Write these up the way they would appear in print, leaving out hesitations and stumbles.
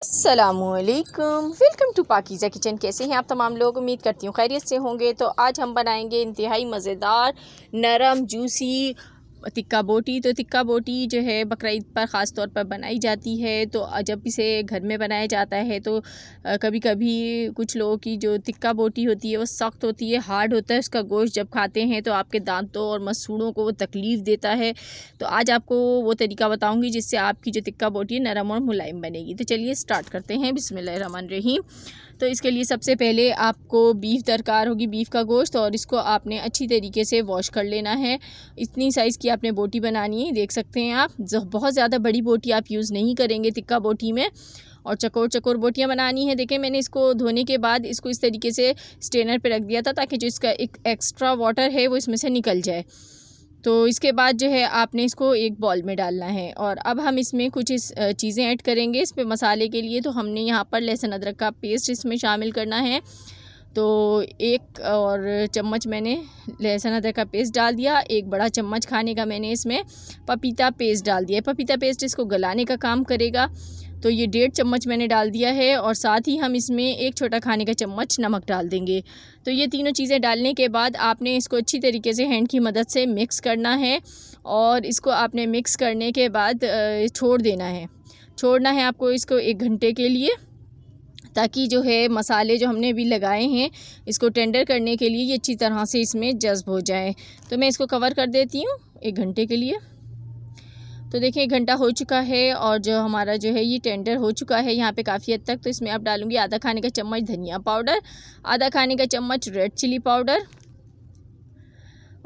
अस्सलामुअलैकुम, welcome to Pakeezah kitchen. कैसे हैं आप तमाम लोग? उम्मीद करती हूँ खैरियत से होंगे। तो आज हम बनाएंगे इंतहाई मज़ेदार नरम जूसी टिक्का बोटी। तो टिक्का बोटी जो है बकरा ईद पर ख़ास तौर पर बनाई जाती है। तो जब इसे घर में बनाया जाता है तो कभी कभी कुछ लोगों की जो टिक्का बोटी होती है वो सख्त होती है, हार्ड होता है। उसका गोश्त जब खाते हैं तो आपके दांतों और मसूड़ों को वो तकलीफ़ देता है। तो आज आपको वो तरीका बताऊंगी जिससे आपकी जो टिक्का बोटी है नरम और मुलायम बनेगी। तो चलिए स्टार्ट करते हैं। बिस्मिल्लाहिर्रहमानिर्रहीम। तो इसके लिए सबसे पहले आपको बीफ दरकार होगी, बीफ का गोश्त, और इसको आपने अच्छी तरीके से वॉश कर लेना है। इतनी साइज़ की आपने बोटी बनानी है, देख सकते हैं आप। बहुत ज़्यादा बड़ी बोटी आप यूज़ नहीं करेंगे टिक्का बोटी में, और चकोर चकोर बोटियाँ बनानी है। देखें, मैंने इसको धोने के बाद इसको इस तरीके से स्ट्रेनर पे रख दिया था ताकि जो इसका एक एक्स्ट्रा वाटर है वो इसमें से निकल जाए। तो इसके बाद जो है आपने इसको एक बॉल में डालना है, और अब हम इसमें कुछ चीज़ें ऐड करेंगे इस पे मसाले के लिए। तो हमने यहाँ पर लहसुन अदरक का पेस्ट इसमें शामिल करना है। तो एक और चम्मच मैंने लहसुन अदरक का पेस्ट डाल दिया। एक बड़ा चम्मच खाने का मैंने इसमें पपीता पेस्ट डाल दिया। पपीता पेस्ट इसको गलाने का काम करेगा। तो ये 1.5 चम्मच मैंने डाल दिया है, और साथ ही हम इसमें एक छोटा खाने का चम्मच नमक डाल देंगे। तो ये तीनों चीज़ें डालने के बाद आपने इसको अच्छी तरीके से हैंड की मदद से मिक्स करना है, और इसको आपने मिक्स करने के बाद छोड़ना है आपको इसको 1 घंटे के लिए, ताकि जो है मसाले जो हमने अभी लगाए हैं इसको टेंडर करने के लिए ये अच्छी तरह से इसमें जज़्ब हो जाए। तो मैं इसको कवर कर देती हूँ 1 घंटे के लिए। तो देखिए 1 घंटा हो चुका है, और जो हमारा जो है ये टेंडर हो चुका है यहाँ पे काफ़ी हद तक। तो इसमें आप डालूँगी आधा खाने का चम्मच धनिया पाउडर, आधा खाने का चम्मच रेड चिली पाउडर,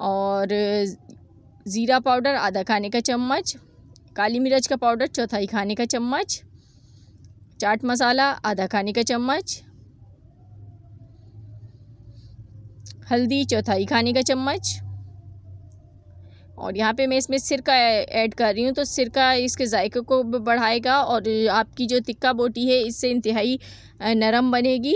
और ज़ीरा पाउडर आधा खाने का चम्मच, काली मिर्च का पाउडर चौथाई खाने का चम्मच, चाट मसाला आधा खाने का चम्मच, हल्दी चौथाई खाने का चम्मच, और यहाँ पे मैं इसमें सिरका ऐड कर रही हूँ। तो सिरका इसके जायके को बढ़ाएगा, और आपकी जो टिक्का बोटी है इससे इंतहाई नरम बनेगी।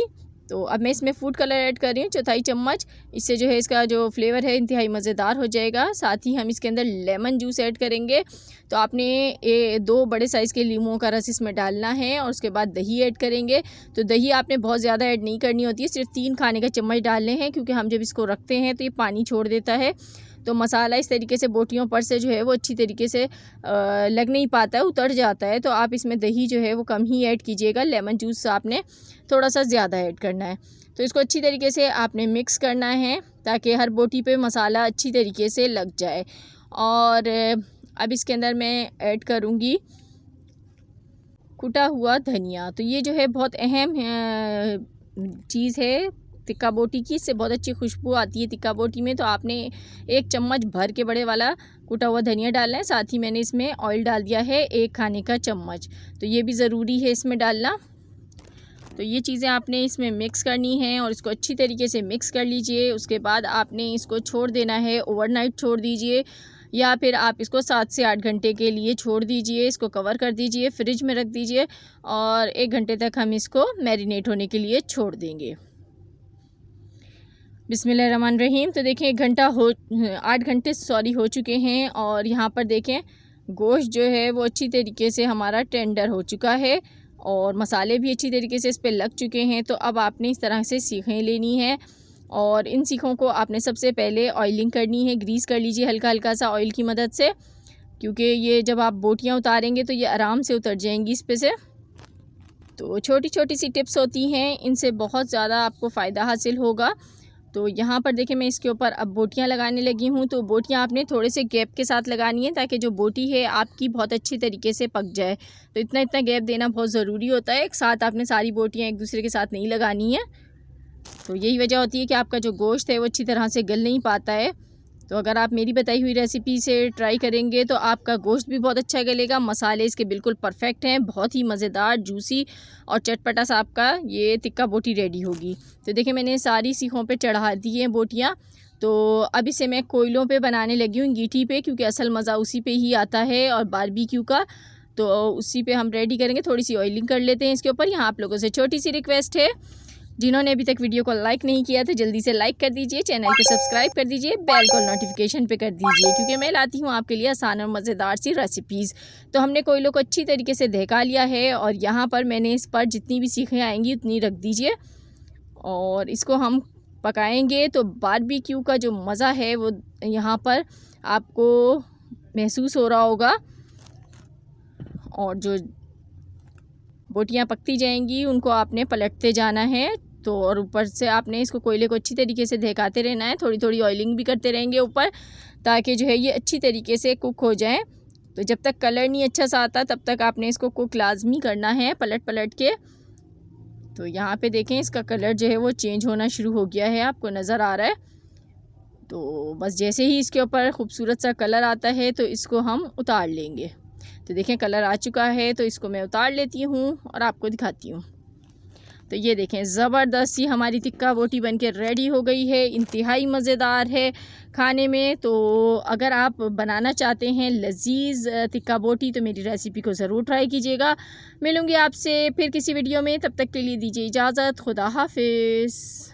तो अब मैं इसमें फूड कलर ऐड कर रही हूँ चौथाई चम्मच। इससे जो है इसका जो फ्लेवर है इंतहाई मज़ेदार हो जाएगा। साथ ही हम इसके अंदर लेमन जूस ऐड करेंगे। तो आपने 2 बड़े साइज़ के लीमों का रस इसमें डालना है, और उसके बाद दही ऐड करेंगे। तो दही आपने बहुत ज़्यादा ऐड नहीं करनी होती है, सिर्फ 3 खाने का चम्मच डालने हैं, क्योंकि हम जब इसको रखते हैं तो ये पानी छोड़ देता है। तो मसाला इस तरीके से बोटियों पर से जो है वो अच्छी तरीके से लग नहीं पाता है, उतर जाता है। तो आप इसमें दही जो है वो कम ही ऐड कीजिएगा, लेमन जूस आपने थोड़ा सा ज़्यादा ऐड करना है। तो इसको अच्छी तरीके से आपने मिक्स करना है ताकि हर बोटी पे मसाला अच्छी तरीके से लग जाए। और अब इसके अंदर मैं ऐड करूँगी कुटा हुआ धनिया। तो ये जो है बहुत अहम चीज़ है टिक्का बोटी की, इससे बहुत अच्छी खुशबू आती है टिक्का बोटी में। तो आपने 1 चम्मच भर के बड़े वाला कुटा हुआ धनिया डालना है। साथ ही मैंने इसमें ऑयल डाल दिया है 1 खाने का चम्मच। तो ये भी ज़रूरी है इसमें डालना। तो ये चीज़ें आपने इसमें मिक्स करनी है, और इसको अच्छी तरीके से मिक्स कर लीजिए। उसके बाद आपने इसको छोड़ देना है, ओवरनाइट छोड़ दीजिए, या फिर आप इसको 7 से 8 घंटे के लिए छोड़ दीजिए। इसको कवर कर दीजिए, फ्रिज में रख दीजिए, और 1 घंटे तक हम इसको मैरिनेट होने के लिए छोड़ देंगे। बिस्मिल्लाहिर्रहमानिर्रहीम। तो देखें 8 घंटे हो चुके हैं, और यहाँ पर देखें गोश्त जो है वो अच्छी तरीके से हमारा टेंडर हो चुका है, और मसाले भी अच्छी तरीके से इस पर लग चुके हैं। तो अब आपने इस तरह से सीखें लेनी है, और इन सीखों को आपने सबसे पहले ऑयलिंग करनी है। ग्रीस कर लीजिए हल्का हल्का सा ऑयल की मदद से, क्योंकि ये जब आप बोटियाँ उतारेंगे तो ये आराम से उतर जाएंगी इस पे से। तो छोटी छोटी सी टिप्स होती हैं, इनसे बहुत ज़्यादा आपको फ़ायदा हासिल होगा। तो यहाँ पर देखें मैं इसके ऊपर अब बोटियाँ लगाने लगी हूँ। तो बोटियाँ आपने थोड़े से गैप के साथ लगानी है, ताकि जो बोटी है आपकी बहुत अच्छी तरीके से पक जाए। तो इतना इतना गैप देना बहुत ज़रूरी होता है। एक साथ आपने सारी बोटियाँ एक दूसरे के साथ नहीं लगानी है। तो यही वजह होती है कि आपका जो गोश्त है वो अच्छी तरह से गल नहीं पाता है। तो अगर आप मेरी बताई हुई रेसिपी से ट्राई करेंगे तो आपका गोश्त भी बहुत अच्छा गलेगा। मसाले इसके बिल्कुल परफेक्ट हैं, बहुत ही मज़ेदार, जूसी और चटपटा सा आपका ये टिक्का बोटी रेडी होगी। तो देखिए मैंने सारी सीखों पे चढ़ा दी हैं बोटियाँ। तो अब इसे मैं कोयलों पे बनाने लगी हूँ, अंगीठी पे, क्योंकि असल मज़ा उसी पे ही आता है, और बारबेक्यू का। तो उसी पे हम रेडी करेंगे। थोड़ी सी ऑयलिंग कर लेते हैं इसके ऊपर। यहाँ आप लोगों से छोटी सी रिक्वेस्ट है, जिन्होंने अभी तक वीडियो को लाइक नहीं किया तो जल्दी से लाइक कर दीजिए, चैनल को सब्सक्राइब कर दीजिए, बेल को नोटिफिकेशन पे कर दीजिए, क्योंकि मैं लाती हूँ आपके लिए आसान और मज़ेदार सी रेसिपीज़। तो हमने कोयलों को अच्छी तरीके से दहका लिया है और यहाँ पर मैंने इस पर जितनी भी सीखें आएंगी उतनी रख दीजिए और इसको हम पकाएंगे। तो बारबेक्यू का जो मज़ा है वो यहाँ पर आपको महसूस हो रहा होगा। और जो बोटियाँ पकती जाएंगी उनको आपने पलटते जाना है। तो और ऊपर से आपने इसको कोयले को अच्छी तरीके से दहकाते रहना है, थोड़ी थोड़ी ऑयलिंग भी करते रहेंगे ऊपर, ताकि जो है ये अच्छी तरीके से कुक हो जाए। तो जब तक कलर नहीं अच्छा सा आता तब तक आपने इसको कुक लाजमी करना है पलट पलट के। तो यहाँ पे देखें इसका कलर जो है वो चेंज होना शुरू हो गया है, आपको नज़र आ रहा है। तो बस जैसे ही इसके ऊपर ख़ूबसूरत सा कलर आता है तो इसको हम उतार लेंगे। तो देखें कलर आ चुका है, तो इसको मैं उतार लेती हूँ और आपको दिखाती हूँ। तो ये देखें ज़बरदस्त सी हमारी तिक्का बोटी बनके रेडी हो गई है, इंतहाई मज़ेदार है खाने में। तो अगर आप बनाना चाहते हैं लजीज़ तिक्का बोटी तो मेरी रेसिपी को ज़रूर ट्राई कीजिएगा। मिलूँगी आपसे फिर किसी वीडियो में, तब तक के लिए दीजिए इजाज़त। खुदा हाफिज़।